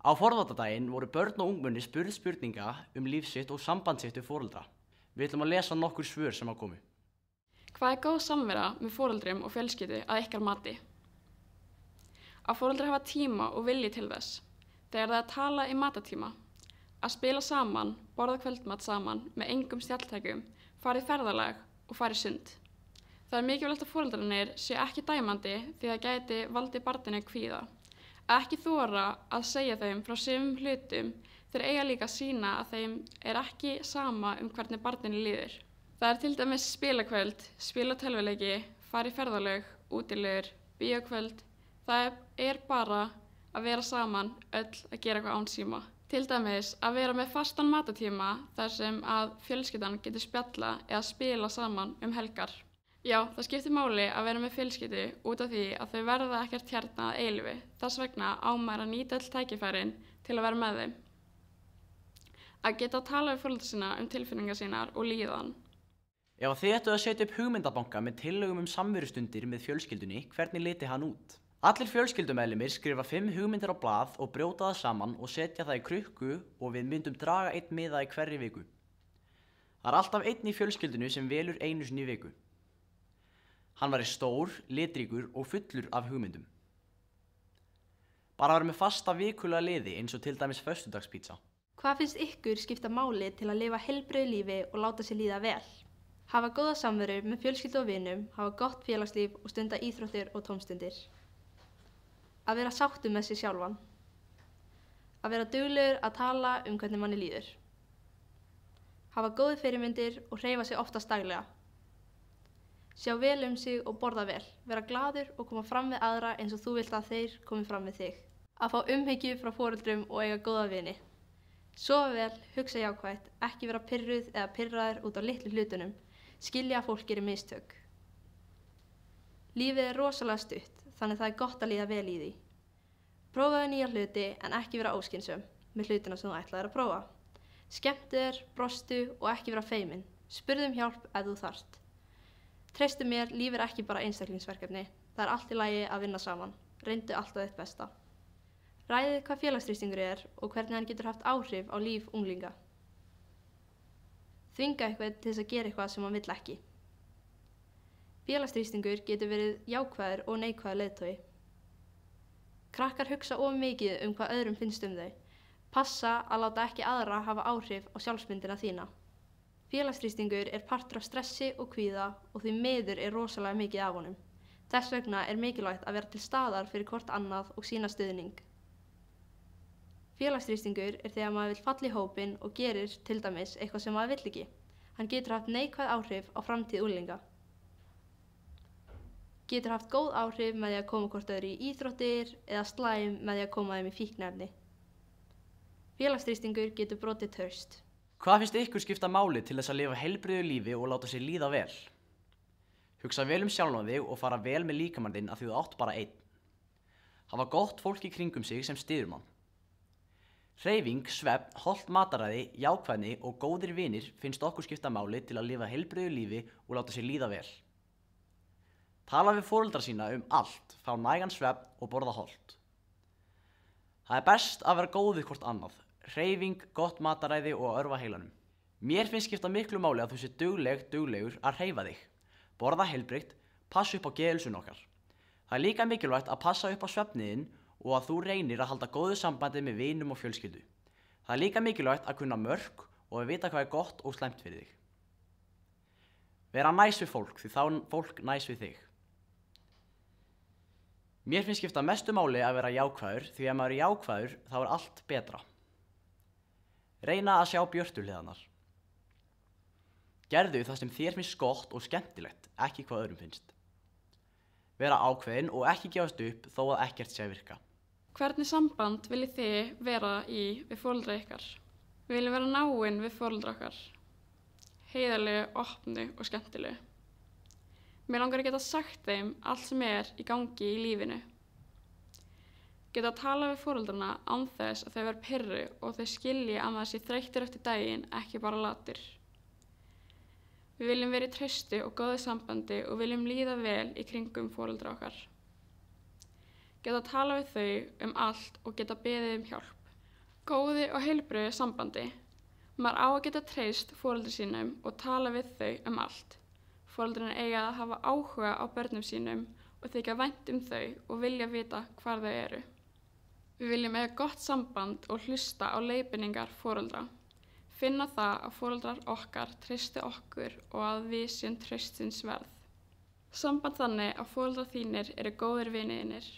Á fornátardaginn voru börn og ungmenni spurð spurninga líf sitt og samband sitt við foreldra. Við ætlum að lesa nokkur svör sem komu. Hvað góð samvera með foreldrum og fjölskyldu að ykkar mati? Að foreldrar hafa tíma og vilji til þess. Þegar það að tala í matatíma. Að spila saman, borða kvöldmat saman með engum stjalltækjum, fara í ferðalag og fara í sund. Það mikilvægt að foreldrarnir séu ekki dæmandi því það gæti valdið barninu kvíða. Ekki þora að segja þeim frá sumum hlutum þeir eiga líka að sýna að þeim ekki sama hvernig barninu líður. Það til dæmis spilakvöld, spila tölvuleiki, fara í ferðalög, útilegur, bíókvöld. Það bara að vera saman öll að gera eitthvað án síma. Til dæmis að vera með fastan matatíma þar sem að fjölskyldan getur spjalla eða spila saman helgar. Já, það skiptir máli að vera með fjölskyldu út af því að þau verða ekkert hérna að eilífi. Þess vegna á maður að nýta öll tækifærin til að vera með þeim. Að geta að tala við foreldra sína tilfinningar sínar og líðan. Ef þið ættuð að setja upp hugmyndabanka með tillögum samverustundir með fjölskyldunni, hvernig liti hann út? Allir fjölskyldumeðlimir skrifa 5 hugmyndir á blað og brjóta það saman og setja það í krukku og við myndum draga einn miða í hverri viku. Það alltaf einn í fjölskyldunni sem velur einu sinni í viku. Hann væri stór, litríkur og fullur af hugmyndum. Bara vera með fasta vikulega liði eins og til dæmis föstudagspítsa. Hvað finnst ykkur skipta máli til að lifa heilbrigðu lífi og láta sér líða vel? Hafa góða samveru með fjölskyldu og vinum, hafa gott félagslíf og stunda íþróttir og tómstundir. Að vera sáttur með sig sjálfan. Að vera duglegur að tala hvernig manni líður. Hafa góðu fyrirmyndir og hreyfa sig oftast daglega. Sjá vel sig og borða vel, vera glaður og koma fram við aðra eins og þú vilt að þeir komi fram við þig. Að fá umhyggju frá foreldrum og eiga góða vini. Sofa vel, hugsa jákvætt, ekki vera pirruð eða pirraður út á litlu hlutunum, skilja að fólk gerir mistök. Lífið rosalega stutt, þannig það gott að líða vel í því. Prófaðu nýja hluti en ekki vera óskynsöm með hlutina sem þú ætlaðir að prófa. Skemmtu þér, brostu og ekki vera feimin. Spurðu hjálp ef þú þarft. Treystu mér, líf ekki bara einstaklingsverkefni. Það allt í lagi að vinna saman. Reyndu alltaf þitt besta. Ræðið hvað félagsþrýstingur og hvernig hann getur haft áhrif á líf unglinga. Þvinga eitthvað til þess að gera eitthvað sem hann vill ekki. Félagsþrýstingur getur verið jákvæður og neikvæður leiðtogi. Krakkar hugsa of mikið hvað öðrum finnst þau. Passa að láta ekki aðra hafa áhrif á sjálfsmyndina þína. Félagsþrýstingur partur af stressi og kvíða og því miður rosalega mikið af honum. Þess vegna mikilvægt að vera til staðar fyrir hvort annað og sýna stuðning. Félagsþrýstingur þegar maður vill falla í hópinn og gerir til dæmis eitthvað sem maður vill ekki. Hann getur haft neikvæð áhrif á framtíð unglinga. Getur haft góð áhrif með því að koma hvort öðru í íþróttir eða slæm með því að koma þeim í fíkniefni. Félagsþrýstingur getur brotið traust. Hvað finnst ykkur skipta máli til þess að lifa heilbrigðu lífi og láta sér líða vel? Hugsa vel sjálfan þig og fara vel með líkamann þinn af því þú átt bara einn. Hafa gott fólk í kringum sig sem styður mann. Hreyfing, svefn, hollt mataræði, jákvæðni og góðir vinir finnst okkur skipta máli til að lifa heilbrigðu lífi og láta sér líða vel. Tala við foreldra sína allt, fá nægan svefn og borða hollt. Það best að vera góð við hvort annað. Hreyfing, gott mataræði og örva heilanum. Mér finnst skipta miklu máli að þú sé duglegur að hreyfa þig. Borða heilbrigt, passa upp á geðheilsuna okkar. Það líka mikilvægt að passa upp á svefniðinn og að þú reynir að halda góðu sambandi með vinum og fjölskyldu. Það líka mikilvægt að kunna mörk og að vita hvað gott og slæmt fyrir þig. Vera næs við fólk því þá fólk næs við þig. Mér finnst skipta mestu máli að vera jákvæður því að maður jákvæður þá allt betra. Reyna að sjá björtu hliðarnar. Gerðu það sem þér finnst gott og skemmtilegt, ekki hvað öðrum finnst. Vera ákveðin og ekki gefast upp þó að ekkert sé að virka. Hvernig samband viljið þið vera við foreldra ykkar? Við viljum vera náin við foreldra okkar. Heiðarlegu, opnu og skemmtilegu. Mér langar að geta sagt þeim allt sem í gangi í lífinu. Geta að tala við foreldrana án þess að þau vera pirru og þau skilji að maður sé þreyttur eftir daginn, ekki bara latur. Við viljum vera í trausti og góðu sambandi og viljum líða vel í kringum foreldra okkar. Geta að tala við þau allt og geta beðið hjálp. Góði og heilbrigðu sambandi. Maður á að geta treyst foreldri sínum og tala við þau allt. Foreldrin eiga að hafa áhuga á börnum sínum og þykja vænt þau og vilja vita hvar þau eru. Við viljum eiga gott samband og hlusta á leiðbeiningar foreldra. Finna það að foreldrar okkar treysti okkur og að við séum traustsins verð. Samband þannig að foreldrar þínir eru góðir vinir þínir.